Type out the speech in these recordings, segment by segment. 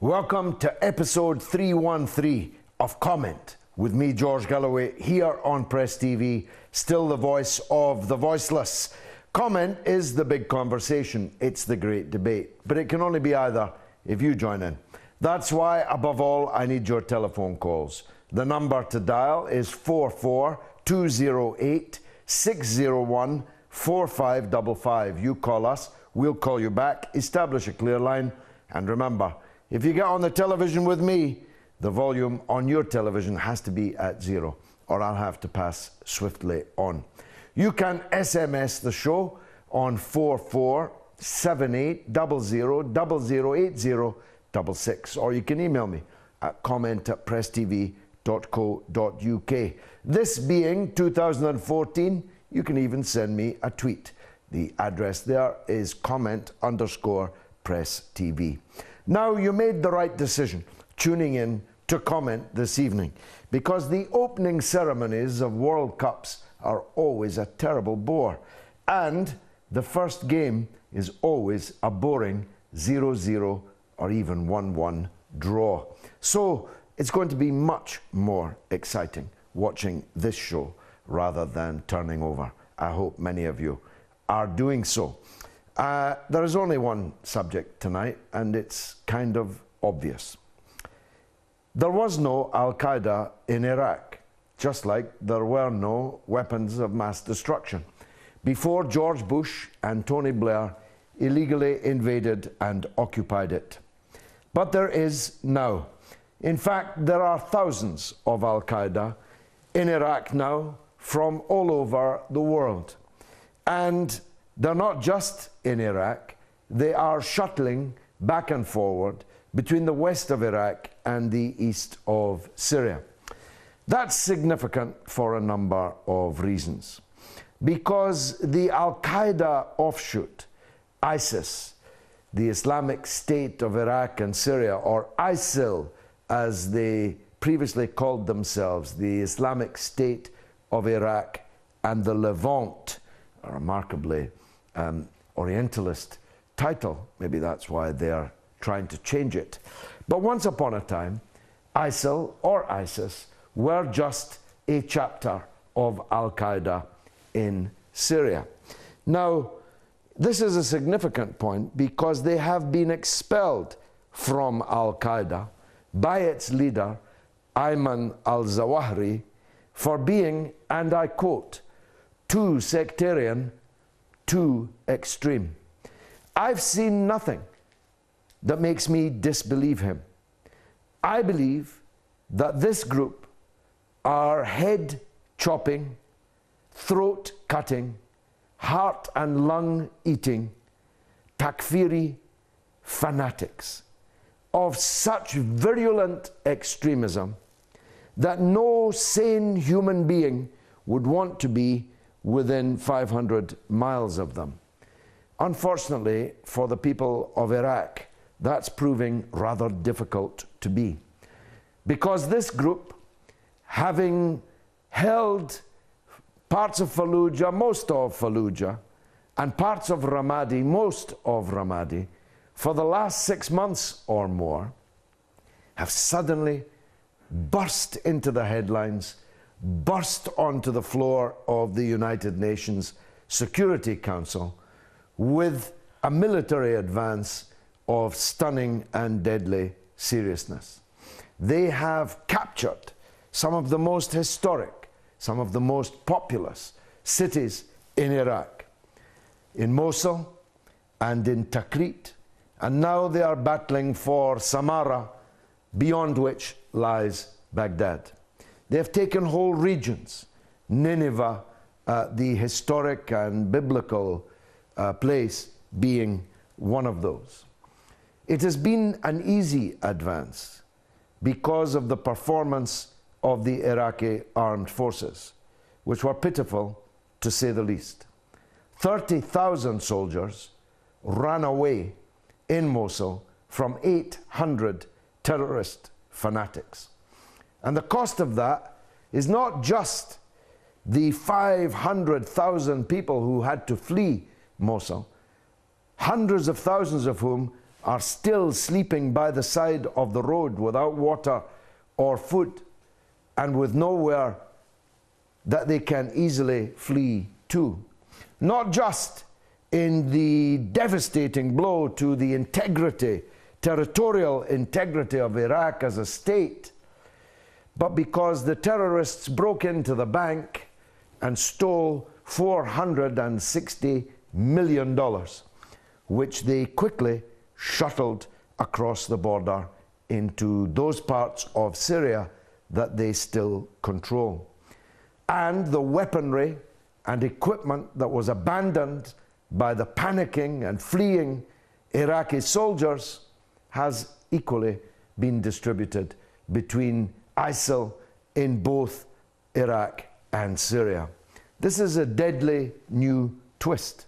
Welcome to episode 313 of Comment with me, George Galloway, here on Press TV, still the voice of the voiceless. Comment is the big conversation. It's the great debate. But it can only be either if you join in. That's why, above all, I need your telephone calls. The number to dial is 44208-601-4555. You call us, we'll call you back, establish a clear line, and remember, if you get on the television with me, the volume on your television has to be at 0, or I'll have to pass swiftly on. You can SMS the show on 447800008066, or you can email me at comment@presstv.co.uk. This being 2014, you can even send me a tweet. The address there is comment_presstv. Now, you made the right decision tuning in to Comment this evening, because the opening ceremonies of World Cups are always a terrible bore, and the first game is always a boring 0-0 or even 1-1 draw. So it's going to be much more exciting watching this show rather than turning over. I hope many of you are doing so. There is only one subject tonight, and it's kind of obvious. There was no Al-Qaeda in Iraq, just like there were no weapons of mass destruction before George Bush and Tony Blair illegally invaded and occupied it. But there is now. In fact, there are thousands of Al-Qaeda in Iraq now from all over the world. And they're not just in Iraq, they are shuttling back and forward between the west of Iraq and the east of Syria. That's significant for a number of reasons. Because the Al-Qaeda offshoot, ISIS, the Islamic State of Iraq and Syria, or ISIL as they previously called themselves, the Islamic State of Iraq and the Levant, a remarkably Orientalist title. Maybe that's why they're trying to change it. But once upon a time, ISIL or ISIS were just a chapter of Al-Qaeda in Syria. Now, this is a significant point because they have been expelled from Al-Qaeda by its leader, Ayman al-Zawahiri, for being, and I quote, too sectarian, too extreme. I've seen nothing that makes me disbelieve him. I believe that this group are head-chopping, throat-cutting, heart and lung-eating, Takfiri fanatics of such virulent extremism that no sane human being would want to be within 500 miles of them. Unfortunately for the people of Iraq, that's proving rather difficult to be. Because this group, having held parts of Fallujah, most of Fallujah, and parts of Ramadi, most of Ramadi, for the last 6 months or more, have suddenly burst into the headlines, burst onto the floor of the United Nations Security Council with a military advance of stunning and deadly seriousness. They have captured some of the most historic, some of the most populous cities in Iraq, in Mosul and in Tikrit, and now they are battling for Samarra, beyond which lies Baghdad. They have taken whole regions, Nineveh, the historic and biblical place being one of those. It has been an easy advance because of the performance of the Iraqi armed forces, which were pitiful to say the least. 30,000 soldiers ran away in Mosul from 800 terrorist fanatics. And the cost of that is not just the 500,000 people who had to flee Mosul, hundreds of thousands of whom are still sleeping by the side of the road without water or food and with nowhere that they can easily flee to. Not just in the devastating blow to the integrity, territorial integrity of Iraq as a state, but because the terrorists broke into the bank and stole $460 million, which they quickly shuttled across the border into those parts of Syria that they still control. And the weaponry and equipment that was abandoned by the panicking and fleeing Iraqi soldiers has equally been distributed between ISIL in both Iraq and Syria. This is a deadly new twist.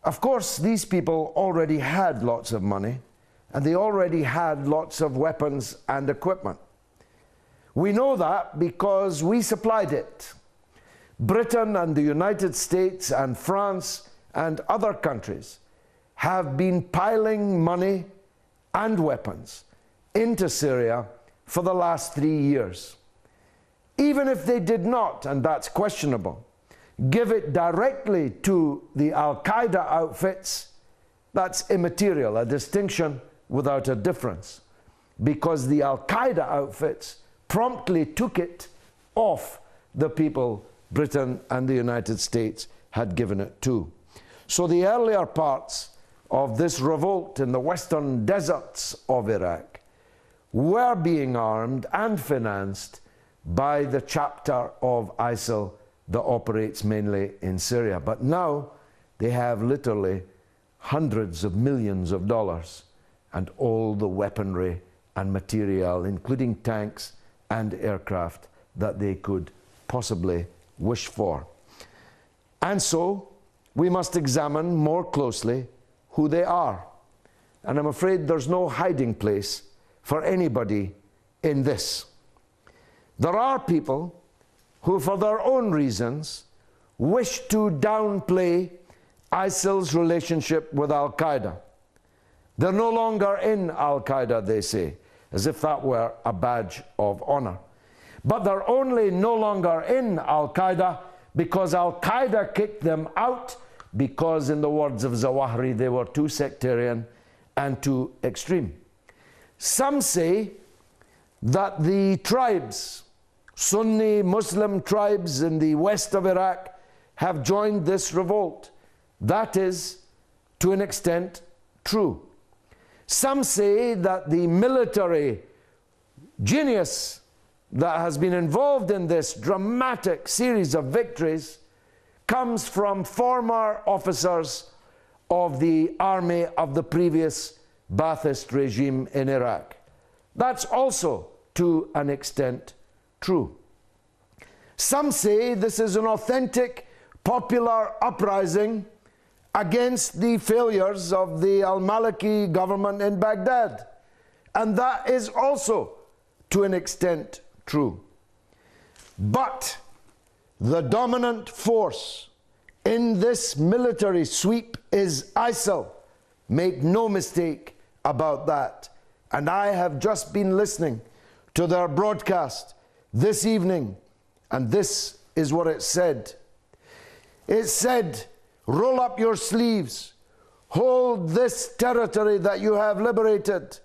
Of course, these people already had lots of money, and they already had lots of weapons and equipment. We know that because we supplied it. Britain and the United States and France and other countries have been piling money and weapons into Syria for the last 3 years. Even if they did not, and that's questionable, give it directly to the Al-Qaeda outfits, that's immaterial, a distinction without a difference, because the Al-Qaeda outfits promptly took it off the people Britain and the United States had given it to. So the earlier parts of this revolt in the western deserts of Iraq were being armed and financed by the chapter of ISIL that operates mainly in Syria. But now they have literally hundreds of millions of dollars and all the weaponry and material, including tanks and aircraft, that they could possibly wish for. And so we must examine more closely who they are. And I'm afraid there's no hiding place for anybody in this. There are people who, for their own reasons, wish to downplay ISIL's relationship with Al-Qaeda. They're no longer in Al-Qaeda, they say, as if that were a badge of honor. But they're only no longer in Al-Qaeda because Al-Qaeda kicked them out because, in the words of Zawahiri, they were too sectarian and too extreme. Some say that the tribes, Sunni Muslim tribes in the west of Iraq, have joined this revolt. That is, to an extent, true. Some say that the military genius that has been involved in this dramatic series of victories comes from former officers of the army of the previous Ba'athist regime in Iraq. That's also, to an extent, true. Some say this is an authentic popular uprising against the failures of the al-Maliki government in Baghdad. And that is also, to an extent, true. But the dominant force in this military sweep is ISIL. Make no mistake about that. And I have just been listening to their broadcast this evening, and this is what it said. It said, roll up your sleeves, hold this territory that you have liberated,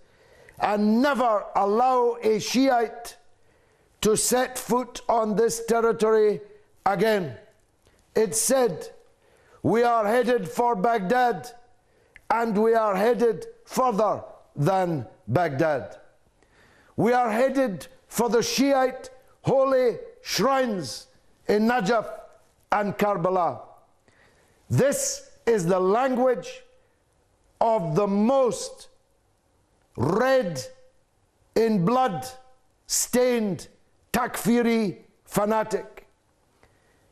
and never allow a Shiite to set foot on this territory again. It said, we are headed for Baghdad, and we are headed further than Baghdad. We are headed for the Shiite holy shrines in Najaf and Karbala. This is the language of the most red in blood stained Takfiri fanatic.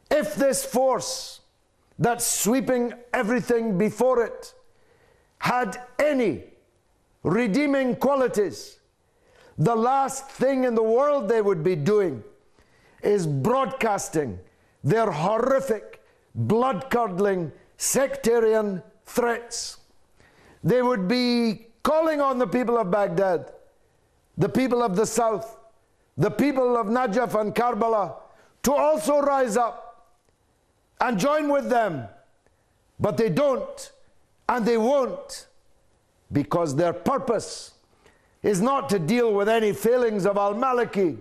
If this force that's sweeping everything before it had any redeeming qualities, the last thing in the world they would be doing is broadcasting their horrific, blood-curdling, sectarian threats. They would be calling on the people of Baghdad, the people of the south, the people of Najaf and Karbala to also rise up and join with them. But they don't, and they won't, because their purpose is not to deal with any failings of al-Maliki.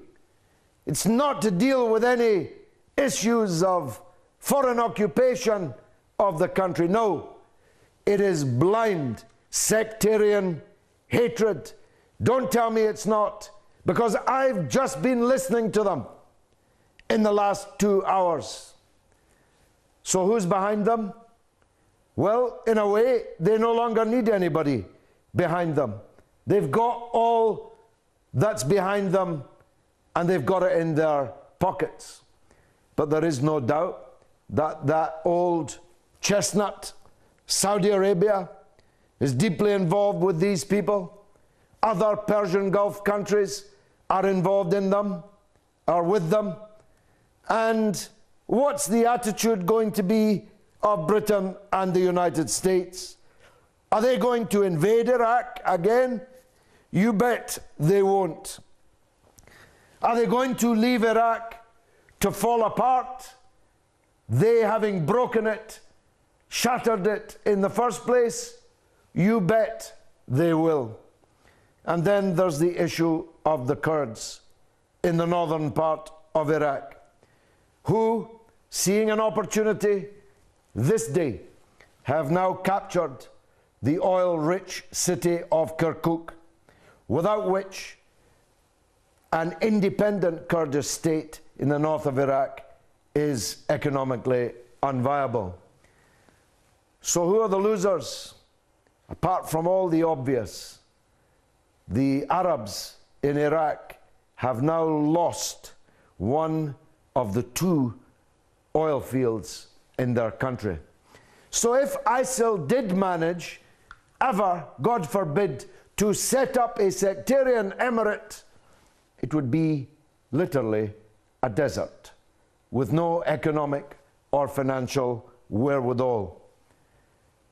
It's not to deal with any issues of foreign occupation of the country. No, it is blind sectarian hatred. Don't tell me it's not, because I've just been listening to them in the last 2 hours. So who's behind them? Well, in a way, they no longer need anybody behind them. They've got all that's behind them, and they've got it in their pockets. But there is no doubt that that old chestnut, Saudi Arabia, is deeply involved with these people. Other Persian Gulf countries are involved in them, are with them. And what's the attitude going to be of Britain and the United States? Are they going to invade Iraq again? You bet they won't. Are they going to leave Iraq to fall apart? They having broken it, shattered it in the first place? You bet they will. And then there's the issue of the Kurds in the northern part of Iraq, who, seeing an opportunity this day, have now captured the oil-rich city of Kirkuk, without which an independent Kurdish state in the north of Iraq is economically unviable. So who are the losers? Apart from all the obvious, the Arabs in Iraq have now lost one of the 2 oil fields in their country. So if ISIL did manage ever, God forbid, to set up a sectarian emirate, it would be literally a desert with no economic or financial wherewithal.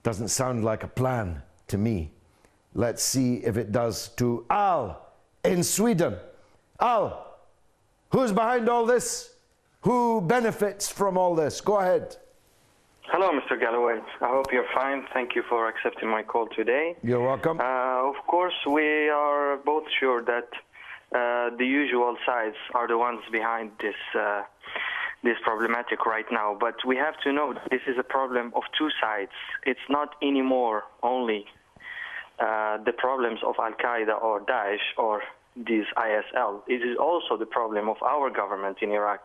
Doesn't sound like a plan to me. Let's see if it does to Al in Sweden. Al, who's behind all this? Who benefits from all this? Go ahead. Hello, Mr. Galloway. I hope you're fine. Thank you for accepting my call today. You're welcome. Of course, we are both sure that the usual sides are the ones behind this problematic right now. But we have to know that this is a problem of 2 sides. It's not anymore only the problems of Al-Qaeda or Daesh or this ISL. It is also the problem of our government in Iraq.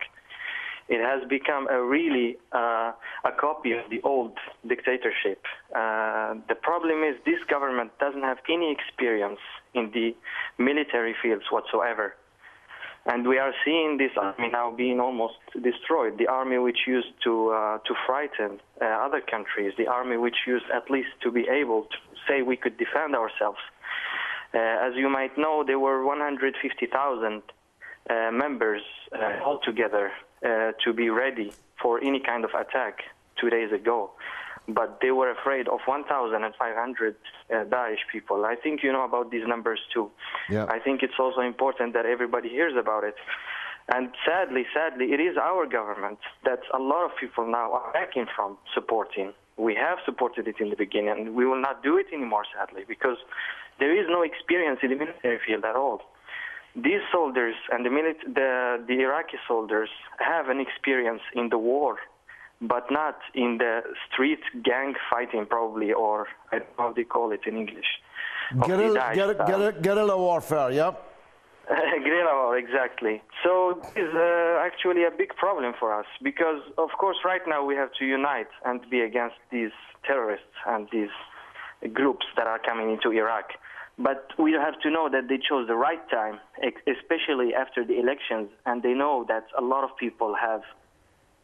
It has become a copy of the old dictatorship. The problem is this government doesn't have any experience in the military fields whatsoever. And we are seeing this army now being almost destroyed. The army which used to frighten other countries, the army which used at least to be able to say we could defend ourselves. As you might know, there were 150,000 members altogether to be ready for any kind of attack 2 days ago. But they were afraid of 1,500 Daesh people. I think you know about these numbers too. Yeah. I think it's also important that everybody hears about it. And sadly, it is our government that a lot of people now are backing from supporting. We have supported it in the beginning, and we will not do it anymore, sadly, because there is no experience in the military field at all. These soldiers and the Iraqi soldiers have an experience in the war, but not in the street gang fighting, probably, or I don't know how they call it in English. Guerrilla warfare, yeah? Guerrilla war, exactly. So this is actually a big problem for us, because, of course, right now we have to unite and be against these terrorists and these groups that are coming into Iraq. But we have to know that they chose the right time, especially after the elections, and they know that a lot of people have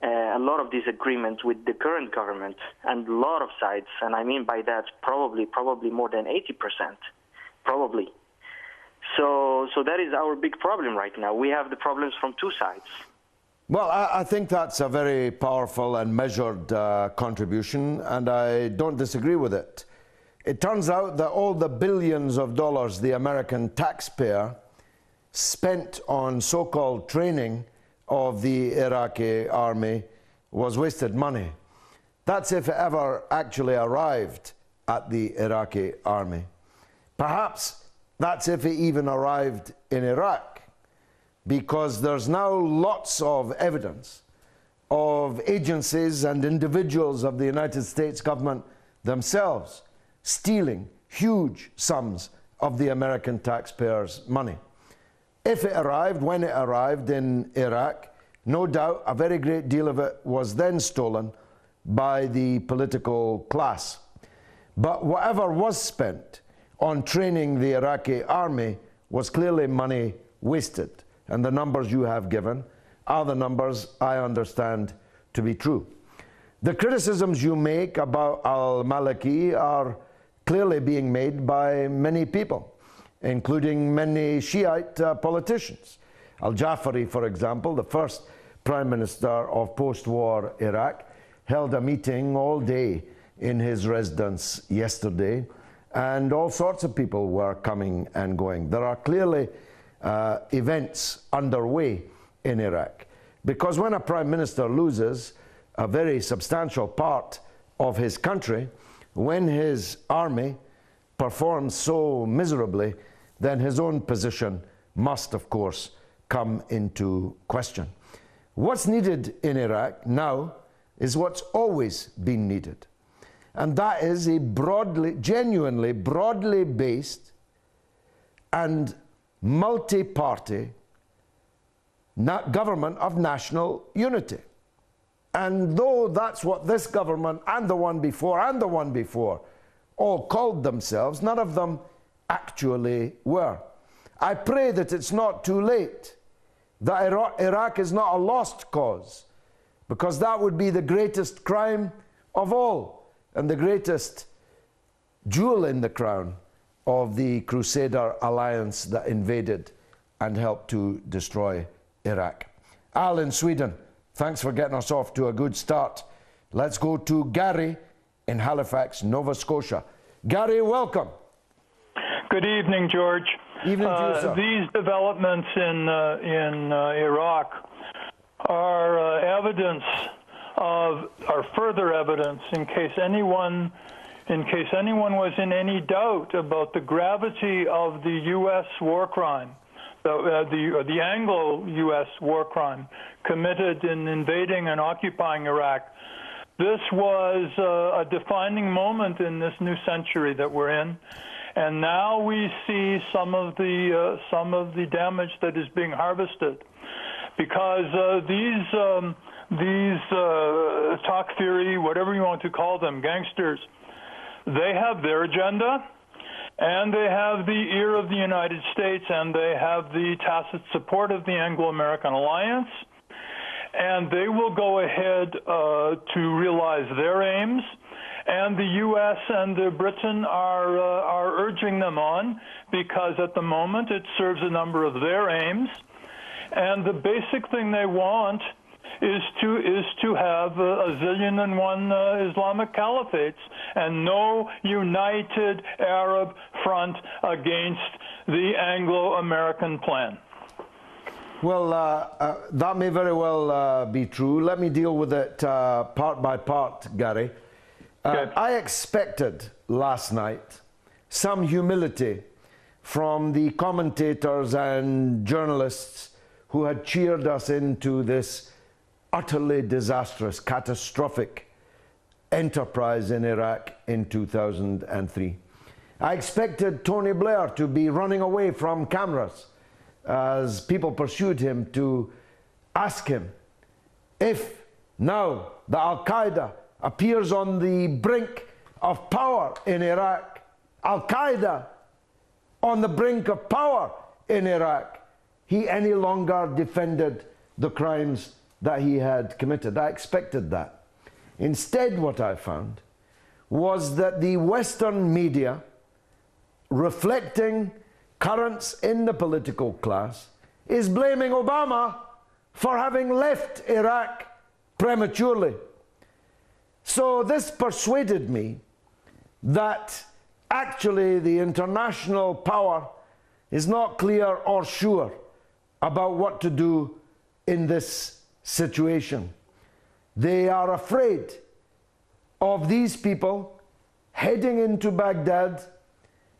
a lot of disagreements with the current government and a lot of sides, and I mean by that probably more than 80%, probably. So that is our big problem right now. We have the problems from 2 sides. Well, I think that's a very powerful and measured contribution, and I don't disagree with it. It turns out that all the billions of dollars the American taxpayer spent on so-called training of the Iraqi army was wasted money. That's if it ever actually arrived at the Iraqi army. Perhaps that's if it even arrived in Iraq, because there's now lots of evidence of agencies and individuals of the United States government themselves stealing huge sums of the American taxpayers' money. If it arrived, when it arrived in Iraq, no doubt a very great deal of it was then stolen by the political class. But whatever was spent on training the Iraqi army was clearly money wasted. And the numbers you have given are the numbers I understand to be true. The criticisms you make about al-Maliki are clearly being made by many people, including many Shiite politicians. Al-Jafari, for example, the first prime minister of post-war Iraq, held a meeting all day in his residence yesterday, and all sorts of people were coming and going. There are clearly events underway in Iraq, because when a prime minister loses a very substantial part of his country, when his army performs so miserably, then his own position must, of course, come into question. What's needed in Iraq now is what's always been needed, and that is a genuinely broadly based and multi-party government of national unity. And though that's what this government and the one before all called themselves, none of them actually were. I pray that it's not too late, that Iraq is not a lost cause, because that would be the greatest crime of all and the greatest jewel in the crown of the Crusader alliance that invaded and helped to destroy Iraq. Al in Sweden, thanks for getting us off to a good start. Let's go to Gary in Halifax, Nova Scotia. Gary, welcome. Good evening, George. Evening to you, sir. These developments in Iraq are further evidence in case anyone was in any doubt about the gravity of the U.S. war crime, the Anglo-U.S. war crime committed in invading and occupying Iraq. This was a defining moment in this new century that we're in, and now we see some of the damage that is being harvested, because these Takfiri, whatever you want to call them, gangsters, they have their agenda, and they have the ear of the United States, and they have the tacit support of the Anglo-American alliance, and they will go ahead to realize their aims, and the U.S. and Britain are urging them on, because at the moment it serves a number of their aims, and the basic thing they want is to have a zillion and one Islamic caliphates and no united Arab front against the Anglo-American plan. Well, that may very well be true. Let me deal with it part by part, Gary. Okay. I expected last night some humility from the commentators and journalists who had cheered us into this utterly disastrous, catastrophic enterprise in Iraq in 2003. I expected Tony Blair to be running away from cameras as people pursued him to ask him if now that Al-Qaeda appears on the brink of power in Iraq, Al-Qaeda on the brink of power in Iraq, he any longer defended the crimes that he had committed. I expected that. Instead, what I found was that the Western media, reflecting currents in the political class, is blaming Obama for having left Iraq prematurely. So this persuaded me that actually the international power is not clear or sure about what to do in this situation. They are afraid of these people heading into Baghdad,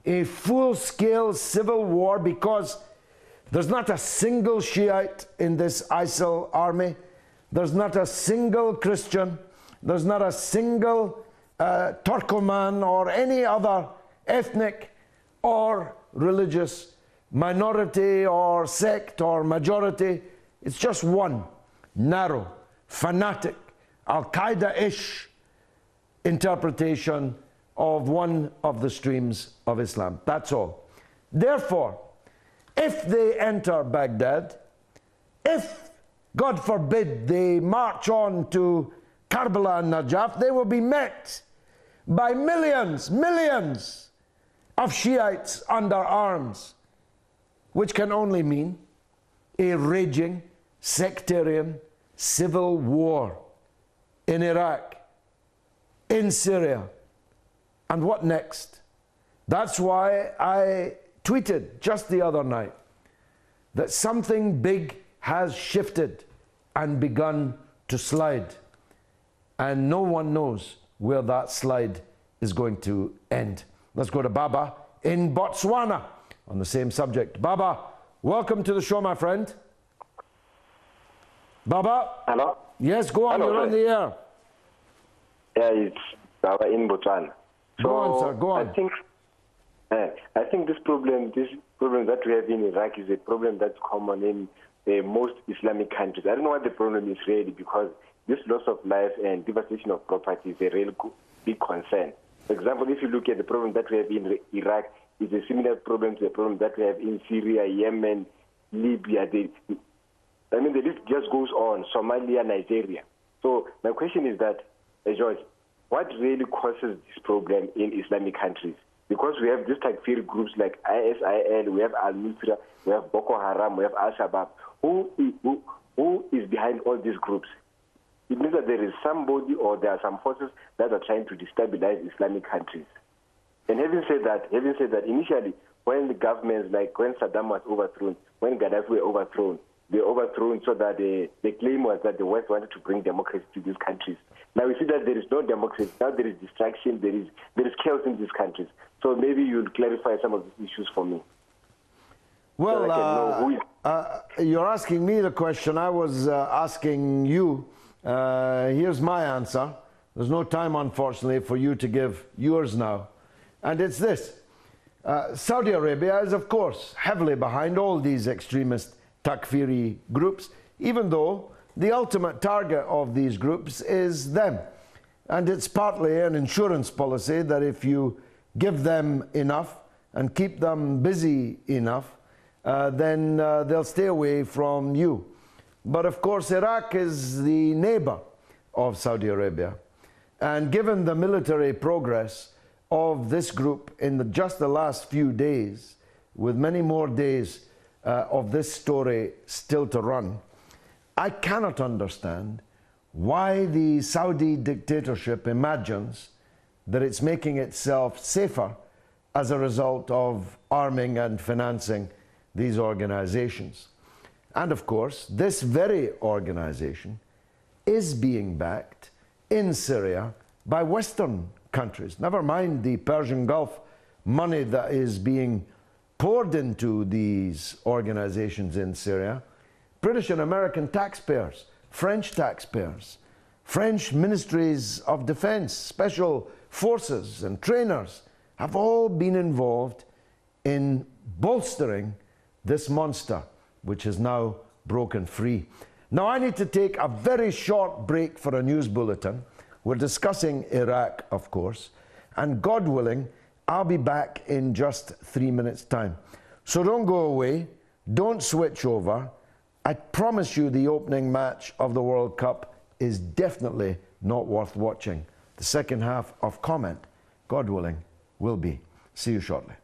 a full-scale civil war, because there's not a single Shiite in this ISIL army. There's not a single Christian. There's not a single Turkoman or any other ethnic or religious minority or sect or majority. It's just one narrow, fanatic, Al-Qaeda-ish interpretation of one of the streams of Islam. That's all. Therefore, if they enter Baghdad, if, God forbid, they march on to Karbala and Najaf, they will be met by millions of Shiites under arms, which can only mean a raging sectarian civil war in Iraq, in Syria. And what next? That's why I tweeted just the other night that something big has shifted and begun to slide. And no one knows where that slide is going to end. Let's go to Baba in Botswana on the same subject. Baba, welcome to the show, my friend. Baba? Hello? Yes, go on, Hello, you're on sir. the air. Yeah, it's Baba in Botswana. Go on, sir, go on. I think this problem that we have in Iraq is a problem that's common in most Islamic countries. I don't know what the problem is really, because this loss of life and devastation of property is a real big concern. For example, if you look at the problem that we have in Iraq, it's a similar problem to the problem that we have in Syria, Yemen, Libya. The list just goes on, Somalia, Nigeria. So my question is that, George, what really causes this problem in Islamic countries? Because we have these Takfiri groups like ISIL, we have Al-Nusra, we have Boko Haram, we have Al-Shabaab. Who is behind all these groups? It means that there is somebody or there are some forces that are trying to destabilize Islamic countries. And having said that, initially, when the governments, like when Saddam was overthrown, when Gaddafi were overthrown, they were overthrown so that the claim was that the West wanted to bring democracy to these countries. Now we see that there is no democracy. Now there is distraction. There is chaos in these countries. So maybe you'll clarify some of these issues for me. Well, so I can know who is... you're asking me the question. I was asking you. Here's my answer. There's no time, unfortunately, for you to give yours now. And it's this. Saudi Arabia is, of course, heavily behind all these extremist Takfiri groups, even though the ultimate target of these groups is them. And it's partly an insurance policy that if you give them enough and keep them busy enough, then they'll stay away from you. But of course, Iraq is the neighbor of Saudi Arabia. And given the military progress of this group in just the last few days, with many more days of this story still to run, I cannot understand why the Saudi dictatorship imagines that it's making itself safer as a result of arming and financing these organizations. And of course, this very organization is being backed in Syria by Western countries. Never mind the Persian Gulf money that is being poured into these organizations in Syria. British and American taxpayers, French taxpayers, French ministries of defense, special forces and trainers have all been involved in bolstering this monster, which is now broken free. Now I need to take a very short break for a news bulletin. We're discussing Iraq, of course, and God willing, I'll be back in just 3 minutes' time. So don't go away, don't switch over. I promise you the opening match of the World Cup is definitely not worth watching. The second half of Comment, God willing, will be. See you shortly.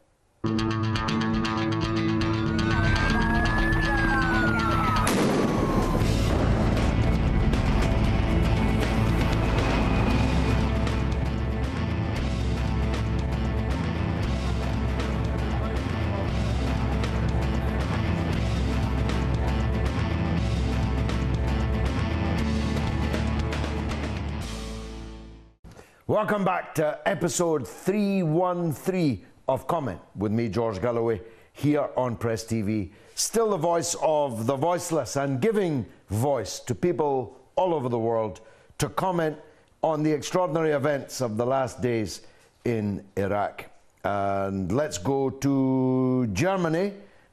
Welcome back to episode 313 of Comment with me, George Galloway, here on Press TV. Still the voice of the voiceless and giving voice to people all over the world to comment on the extraordinary events of the last days in Iraq. And let's go to Germany.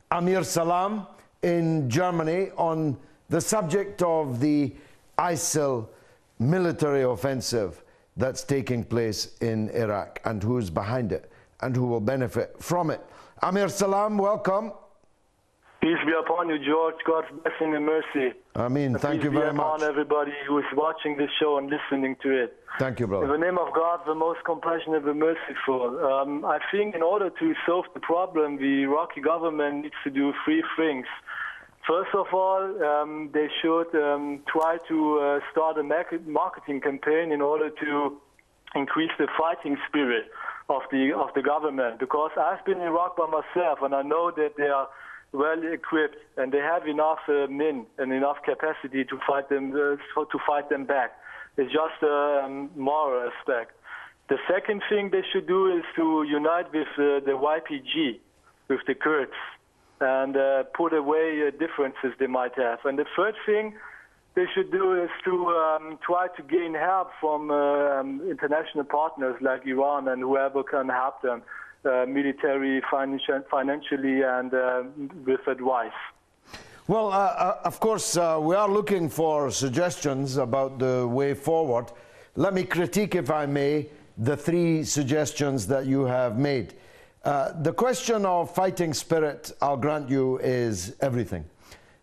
Amir Salam in Germany on the subject of the ISIL military offensive that's taking place in Iraq and who's behind it and who will benefit from it. Amir Salam, welcome. Peace be upon you, George. God's blessing and mercy. Ameen. Thank you very much. Peace be upon everybody who is watching this show and listening to it. Thank you, brother. In the name of God, the most compassionate and merciful. I think in order to solve the problem, the Iraqi government needs to do three things. First of all, they should try to start a marketing campaign in order to increase the fighting spirit of the government. Because I've been in Iraq by myself, and I know that they are well equipped and they have enough men and enough capacity to fight them back. It's just a moral aspect. The second thing they should do is to unite with the YPG, with the Kurds, and put away differences they might have. And the third thing they should do is to try to gain help from international partners like Iran and whoever can help them, military, financially, and with advice. Well, of course, we are looking for suggestions about the way forward. Let me critique, if I may, the three suggestions that you have made. The question of fighting spirit, I'll grant you, is everything.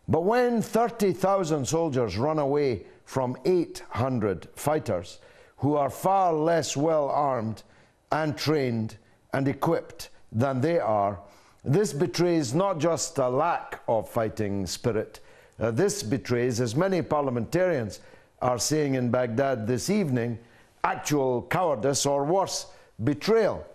But when 30,000 soldiers run away from 800 fighters who are far less well armed and trained and equipped than they are, this betrays not just a lack of fighting spirit. This betrays, as many parliamentarians are saying in Baghdad this evening, actual cowardice or worse, betrayal.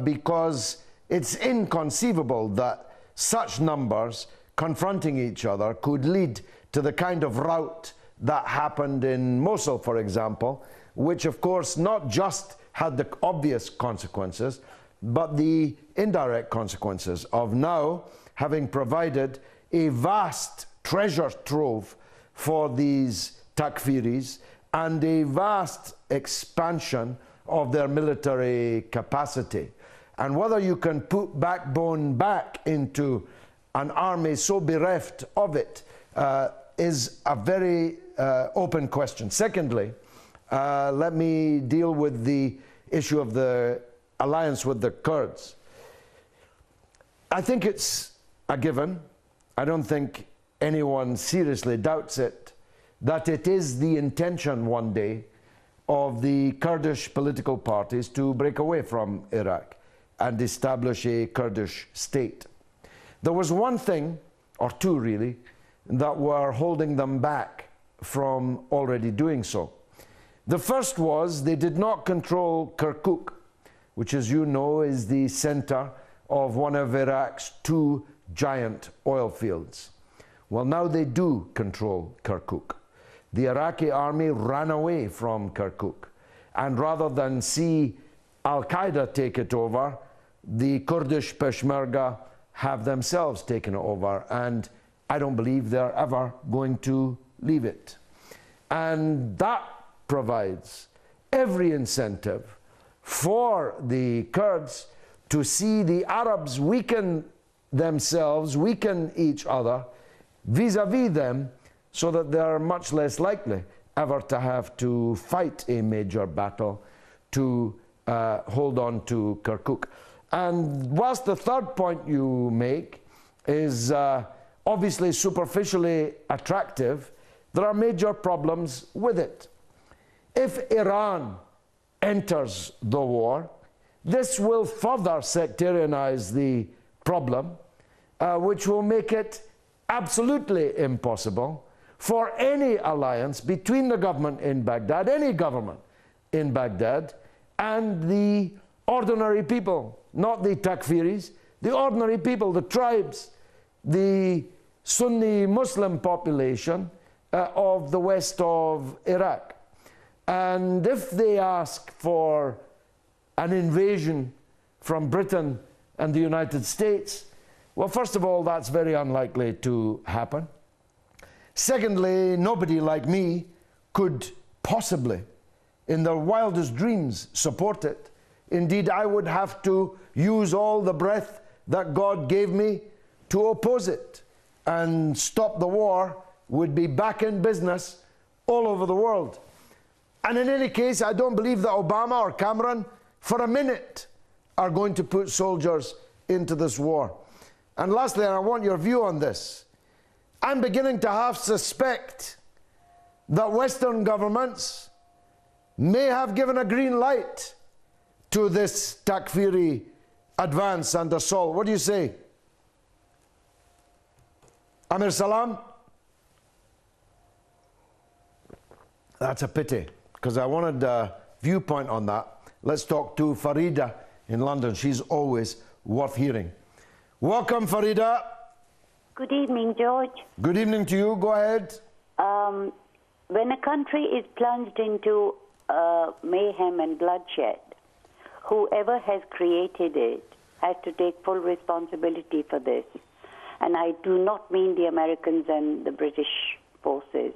Because it's inconceivable that such numbers confronting each other could lead to the kind of rout that happened in Mosul, for example, which of course not just had the obvious consequences, but the indirect consequences of now having provided a vast treasure trove for these Takfiris and a vast expansion of their military capacity. And whether you can put backbone back into an army so bereft of it is a very open question. Secondly, let me deal with the issue of the alliance with the Kurds. I think it's a given, I don't think anyone seriously doubts it, that it is the intention one day of the Kurdish political parties to break away from Iraq and establish a Kurdish state. There was one thing, or two really, that were holding them back from already doing so. The first was they did not control Kirkuk, which, as you know, is the center of one of Iraq's two giant oil fields. Well, now they do control Kirkuk. The Iraqi army ran away from Kirkuk, and rather than see Al-Qaeda take it over, the Kurdish Peshmerga have themselves taken it over, and I don't believe they're ever going to leave it. And that provides every incentive for the Kurds to see the Arabs weaken themselves, weaken each other vis-a-vis them, so that they're much less likely ever to have to fight a major battle to hold on to Kirkuk. And whilst the third point you make is obviously superficially attractive, there are major problems with it. If Iran enters the war, this will further sectarianize the problem, which will make it absolutely impossible for any alliance between the government in Baghdad, any government in Baghdad, and the ordinary people, not the Takfiris, the ordinary people, the tribes, the Sunni Muslim population of the west of Iraq. And if they ask for an invasion from Britain and the United States, well, first of all, that's very unlikely to happen. Secondly, nobody like me could possibly, in their wildest dreams, support it. Indeed, I would have to use all the breath that God gave me to oppose it. And Stop the War would be back in business all over the world. And in any case, I don't believe that Obama or Cameron, for a minute, are going to put soldiers into this war. And lastly, and I want your view on this, I'm beginning to half suspect that Western governments may have given a green light to this Takfiri advance and assault. What do you say? Amir Salam? That's a pity, because I wanted a viewpoint on that. Let's talk to Farida in London. She's always worth hearing. Welcome, Farida. Good evening, George. Good evening to you. Go ahead. When a country is plunged into mayhem and bloodshed, whoever has created it has to take full responsibility for this. And I do not mean the Americans and the British forces.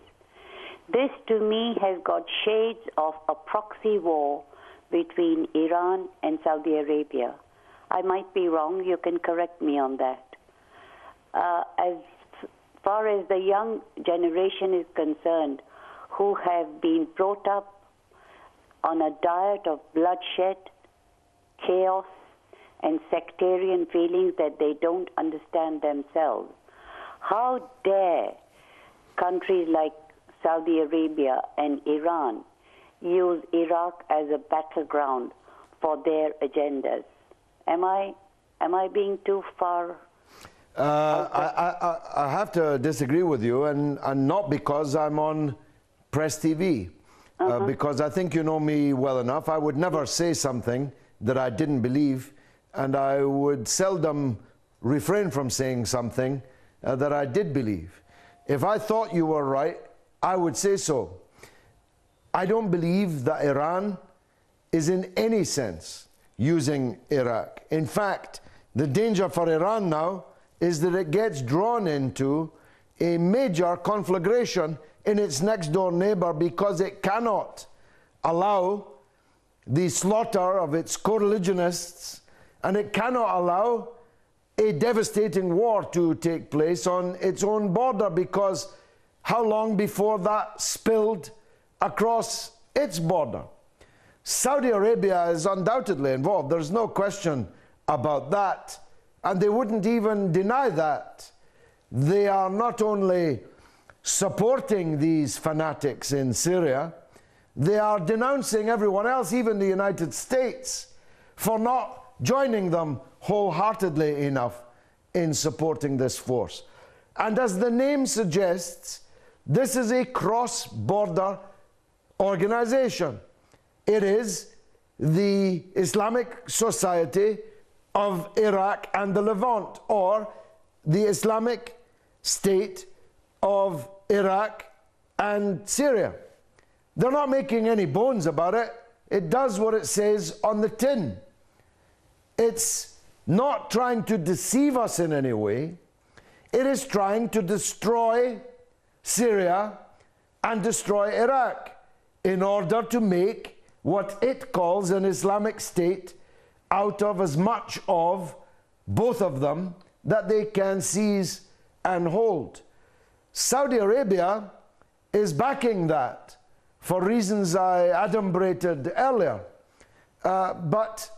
This, to me, has got shades of a proxy war between Iran and Saudi Arabia. I might be wrong. You can correct me on that. As far as the young generation is concerned, who have been brought up on a diet of bloodshed, chaos, and sectarian feelings that they don't understand themselves, how dare countries like Saudi Arabia and Iran use Iraq as a battleground for their agendas? Am I being too far? I have to disagree with you, and not because I'm on Press TV, because I think you know me well enough. I would never say something that I didn't believe, and I would seldom refrain from saying something that I did believe. If I thought you were right, I would say so. I don't believe that Iran is in any sense using Iraq. In fact, the danger for Iran now is that it gets drawn into a major conflagration in its next door neighbor, because it cannot allow the slaughter of its co-religionists, and it cannot allow a devastating war to take place on its own border, because how long before that spilled across its border? Saudi Arabia is undoubtedly involved. There's no question about that. And they wouldn't even deny that. They are not only supporting these fanatics in Syria, they are denouncing everyone else, even the United States, for not joining them wholeheartedly enough in supporting this force. And as the name suggests, this is a cross-border organization. It is the Islamic Society of Iraq and the Levant, or the Islamic State of Iraq and Syria. They're not making any bones about it. It does what it says on the tin. It's not trying to deceive us in any way. It is trying to destroy Syria and destroy Iraq in order to make what it calls an Islamic State out of as much of both of them that they can seize and hold. Saudi Arabia is backing that for reasons I adumbrated earlier. But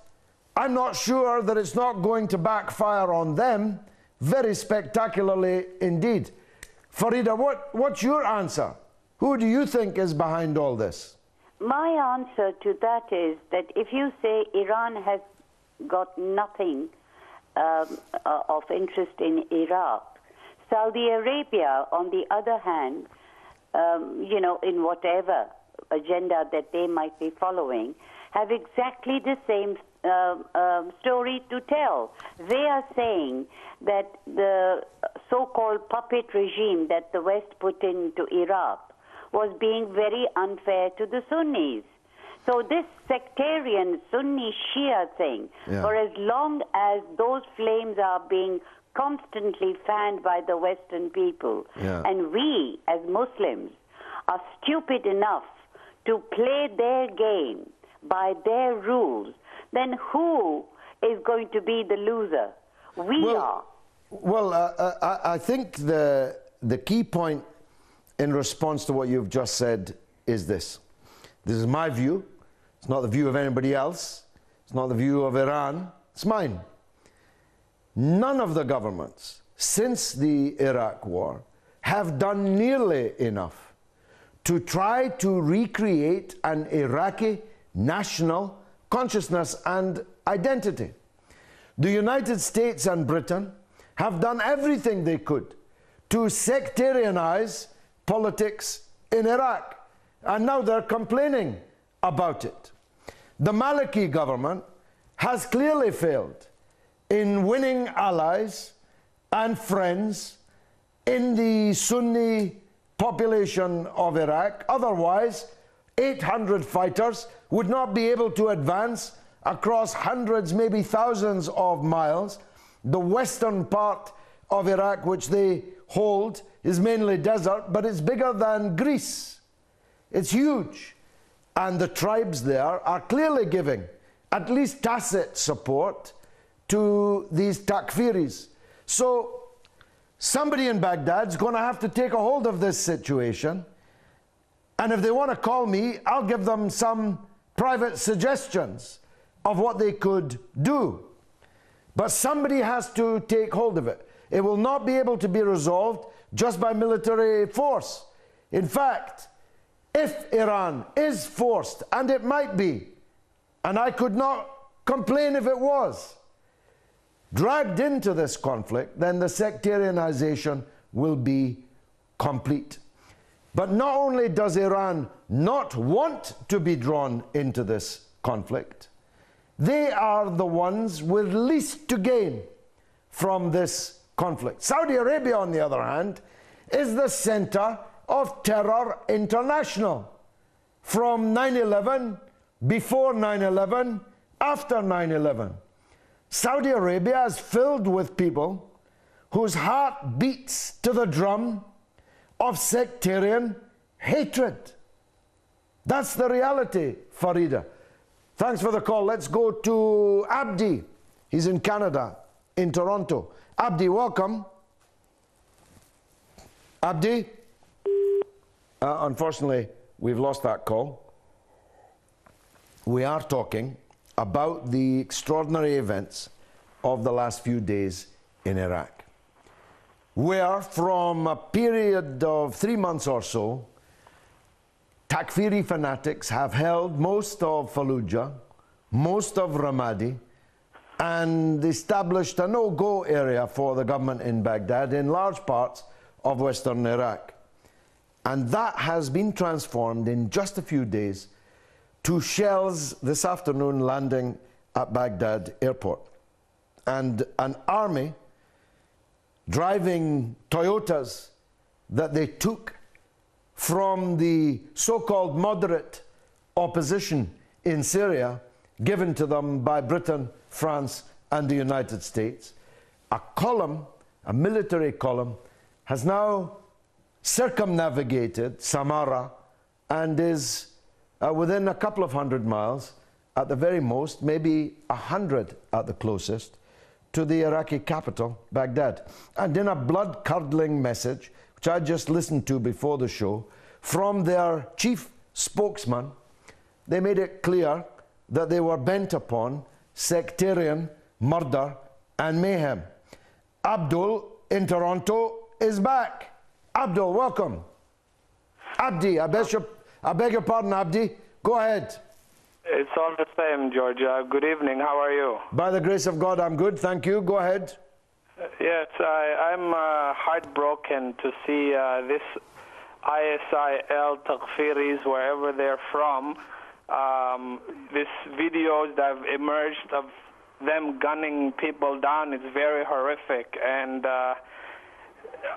I'm not sure that it's not going to backfire on them very spectacularly indeed. Farida, what's your answer? Who do you think is behind all this? My answer to that is that if you say Iran has got nothing of interest in Iraq, Saudi Arabia, on the other hand, in whatever agenda that they might be following, have exactly the same story to tell. They are saying that the so-called puppet regime that the West put into Iraq was being very unfair to the Sunnis. So this sectarian Sunni-Shia thing, for as long as those flames are being constantly fanned by the Western people, and we as Muslims are stupid enough to play their game by their rules, then who is going to be the loser? We are. Well, I think the key point in response to what you've just said is this. This is my view. It's not the view of anybody else. It's not the view of Iran. It's mine. None of the governments since the Iraq war have done nearly enough to try to recreate an Iraqi national consciousness and identity. The United States and Britain have done everything they could to sectarianize politics in Iraq, and now they're complaining about it. The Maliki government has clearly failed in winning allies and friends in the Sunni population of Iraq. Otherwise, 800 fighters would not be able to advance across hundreds, maybe thousands of miles. The western part of Iraq, which they hold, is mainly desert, but it's bigger than Greece. It's huge. And the tribes there are clearly giving at least tacit support to these Takfiris. So somebody in Baghdad's going to have to take a hold of this situation. And if they want to call me, I'll give them some private suggestions of what they could do. But somebody has to take hold of it. It will not be able to be resolved just by military force. In fact, if Iran is forced, and it might be, and I could not complain if it was, dragged into this conflict, then the sectarianization will be complete. But not only does Iran not want to be drawn into this conflict, they are the ones with least to gain from this conflict. Saudi Arabia, on the other hand, is the center of terror international. From 9/11, before 9/11, after 9/11. Saudi Arabia is filled with people whose heart beats to the drum of sectarian hatred. That's the reality, Farida. Thanks for the call. Let's go to Abdi. He's in Canada, in Toronto. Abdi, welcome. Abdi? Unfortunately, we've lost that call. We are talking about the extraordinary events of the last few days in Iraq, where from a period of 3 months or so, Takfiri fanatics have held most of Fallujah, most of Ramadi, and established a no-go area for the government in Baghdad in large parts of western Iraq. And that has been transformed in just a few days to shells this afternoon landing at Baghdad airport. And an army driving Toyotas that they took from the so-called moderate opposition in Syria, given to them by Britain, France, and the United States. A column, a military column, has now circumnavigated Samarra and is within a couple of hundred miles, at the very most, maybe 100 at the closest, to the Iraqi capital, Baghdad. And in a blood-curdling message, which I just listened to before the show, from their chief spokesman, they made it clear that they were bent upon sectarian murder and mayhem. Abdul in Toronto is back. Abdul, welcome. Abdi, I beg your pardon, Abdi. Go ahead. It's all the same, George. Good evening. How are you? By the grace of God, I'm good. Thank you. Go ahead. Yes, I'm heartbroken to see this ISIL Takfiris, wherever they're from. This videos that have emerged of them gunning people down is very horrific. And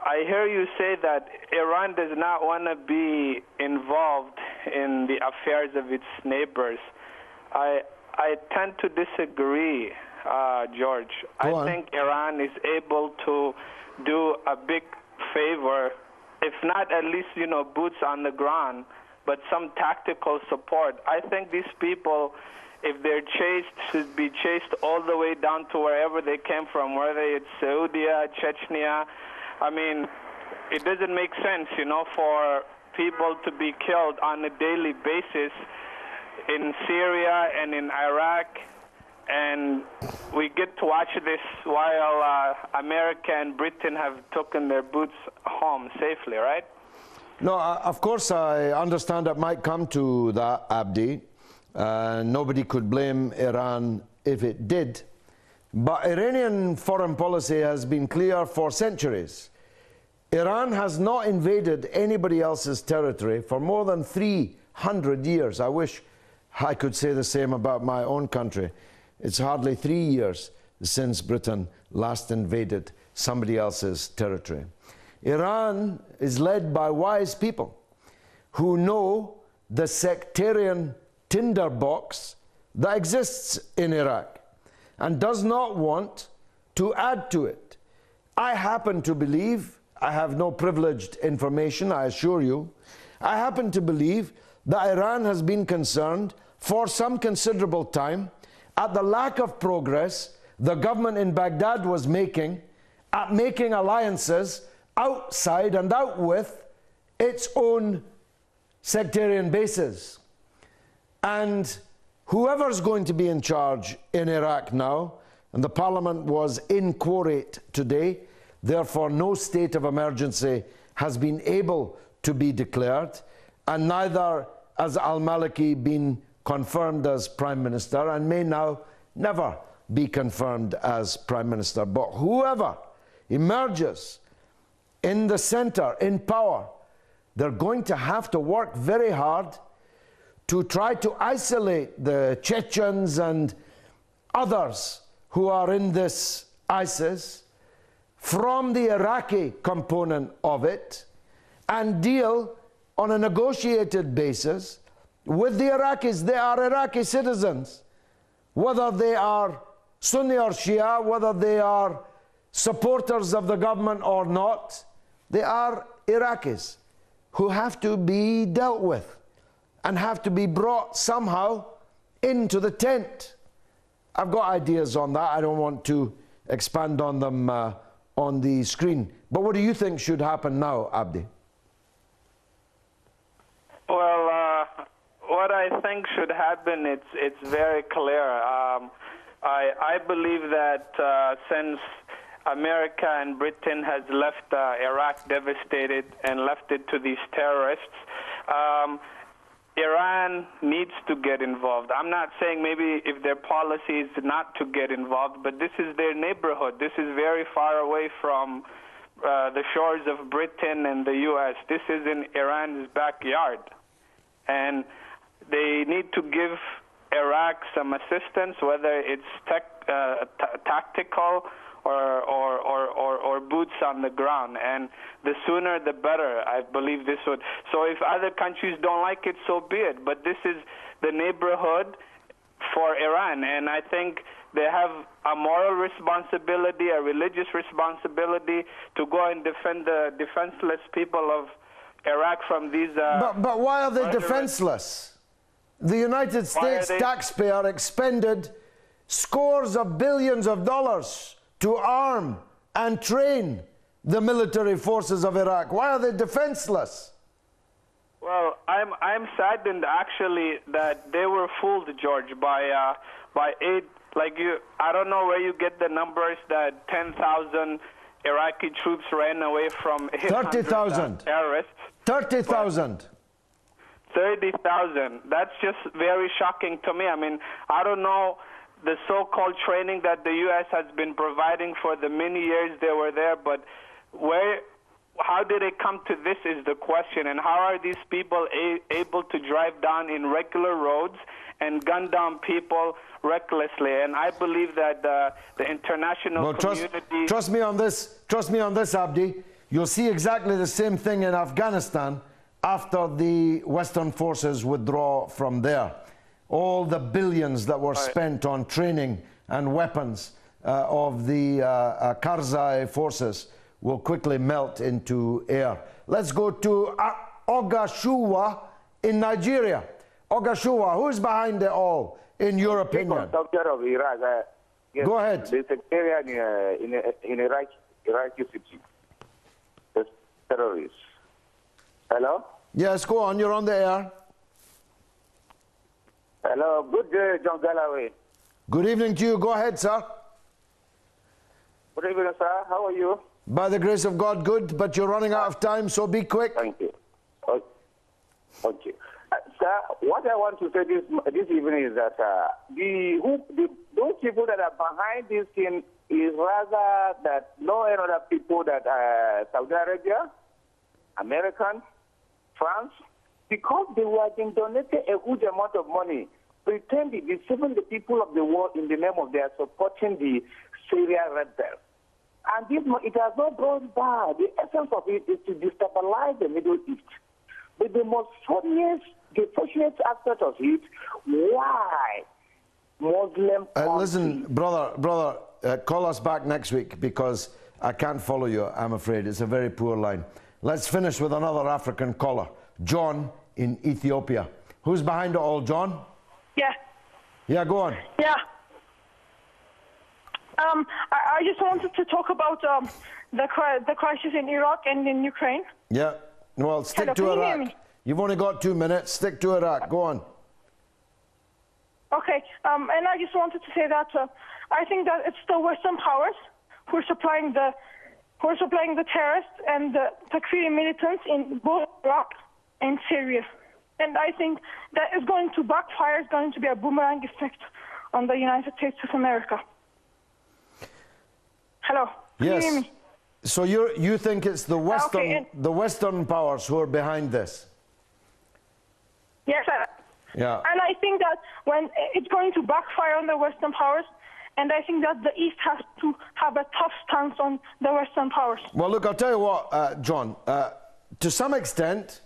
I hear you say that Iran does not want to be involved in the affairs of its neighbors. I tend to disagree, George. I think Iran is able to do a big favor, if not at least, boots on the ground, but some tactical support. I think these people, if they're chased, should be chased all the way down to wherever they came from, whether it's Saudi, Chechnya. I mean, it doesn't make sense, for people to be killed on a daily basis in Syria and in Iraq. And we get to watch this while America and Britain have taken their boots home safely, right? No, of course I understand it might come to that, Abdi. Nobody could blame Iran if it did. But Iranian foreign policy has been clear for centuries. Iran has not invaded anybody else's territory for more than 300 years. I wish I could say the same about my own country. It's hardly 3 years since Britain last invaded somebody else's territory. Iran is led by wise people who know the sectarian tinderbox that exists in Iraq and does not want to add to it. I happen to believe, I have no privileged information, I assure you, I happen to believe that Iran has been concerned for some considerable time at the lack of progress the government in Baghdad was making at making alliances outside and out with its own sectarian bases. And whoever's going to be in charge in Iraq now, and the parliament was inquorate today, therefore no state of emergency has been able to be declared, and neither has al-Maliki been confirmed as Prime Minister, and may now never be confirmed as Prime Minister. But whoever emerges in the center, in power, they're going to have to work very hard to try to isolate the Chechens and others who are in this ISIS from the Iraqi component of it and deal on a negotiated basis with the Iraqis. They are Iraqi citizens, whether they are Sunni or Shia, whether they are supporters of the government or not. They are Iraqis who have to be dealt with and have to be brought somehow into the tent. I've got ideas on that. I don't want to expand on them on the screen. But what do you think should happen now, Abdi? Well, what I think should happen, it's very clear. I believe that since America and Britain has left Iraq devastated and left it to these terrorists, Iran needs to get involved. I'm not saying maybe if their policy is not to get involved, but this is their neighborhood. This is very far away from the shores of Britain and the U.S. This is in Iran's backyard. And they need to give Iraq some assistance, whether it's tactical or boots on the ground, and the sooner the better. I believe this would. So if other countries don't like it, so be it. But this is the neighborhood for Iran, and I think they have a moral responsibility, a religious responsibility to go and defend the defenseless people of Iraq from these. But why are they defenseless? The United States taxpayer expended scores of billions of dollars to arm and train the military forces of Iraq. Why are they defenseless? Well, I'm saddened actually that they were fooled, George, by aid. Like you, I don't know where you get the numbers that 10,000 Iraqi troops ran away from 30,000 terrorists. 30,000. 30,000. That's just very shocking to me. I mean, I don't know the so-called training that the U.S. has been providing for the many years they were there, but how did it come to this is the question, and how are these people able to drive down in regular roads and gun down people recklessly? And I believe that the international community... Trust me on this, Abdi. you'll see exactly the same thing in Afghanistan after the Western forces withdraw from there. All the billions that were spent on training and weapons of the Karzai forces will quickly melt into air. Let's go to Ogashuwa in Nigeria. Ogashuwa, who's behind it all, in your opinion? Doctor of Iraq. Yes, go ahead. The sectarian in Iraqi city. The terrorists. Hello? Yes, go on. You're on the air. Hello. Good day, John Galloway. Good evening to you. Go ahead, sir. Good evening, sir. How are you? By the grace of God, good, but you're running out of time, so be quick. Thank you. Okay. Sir, what I want to say this evening is that those people that are behind this thing is rather that no other people that Saudi Arabia, American, France, because they were being donated a huge amount of money, pretending deceiving the people of the world in the name of their supporting the Syria rebels. And this, it has not brought back. The essence of it is to destabilize the Middle East. But the most fortunate aspect of it, why Muslim listen, brother, call us back next week because I can't follow you, I'm afraid. It's a very poor line. Let's finish with another African caller, John in Ethiopia. Who's behind it all, John? Yeah. Yeah, go on. Yeah. I just wanted to talk about the crisis in Iraq and in Ukraine. Yeah. Well, stick to Iraq. You've only got 2 minutes. Stick to Iraq. Go on. Okay. And I just wanted to say that I think that it's the Western powers who are supplying the terrorists and the Takfiri militants in both Iraq and Syria. And I think that is going to backfire. It's going to be a boomerang effect on the United States of America. Hello. Can yes. you hear me? So you think it's the Western powers who are behind this? Yes, sir. Yeah. And I think that when it's going to backfire on the Western powers, and I think that the East has to have a tough stance on the Western powers. Well, look, I'll tell you what, John. To some extent,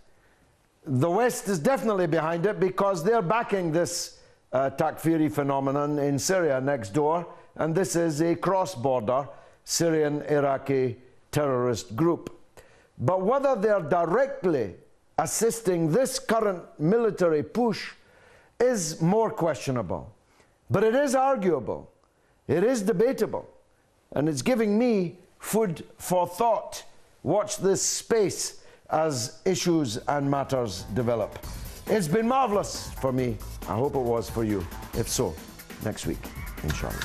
the West is definitely behind it because they're backing this Takfiri phenomenon in Syria next door, and this is a cross-border Syrian-Iraqi terrorist group. But whether they're directly assisting this current military push is more questionable. But it is arguable, it is debatable, and it's giving me food for thought. Watch this space as issues and matters develop. It's been marvelous for me. I hope it was for you. If so, next week, inshallah.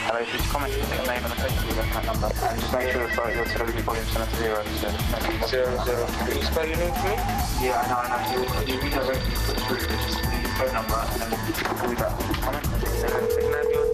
Hello, if you just comment your name and the place you that number. And just make sure that your television volume's set to 0. Can you spell your name for me? Yeah, I know. You redirect me put through your phone number and then we'll call you back. Comment. And then have your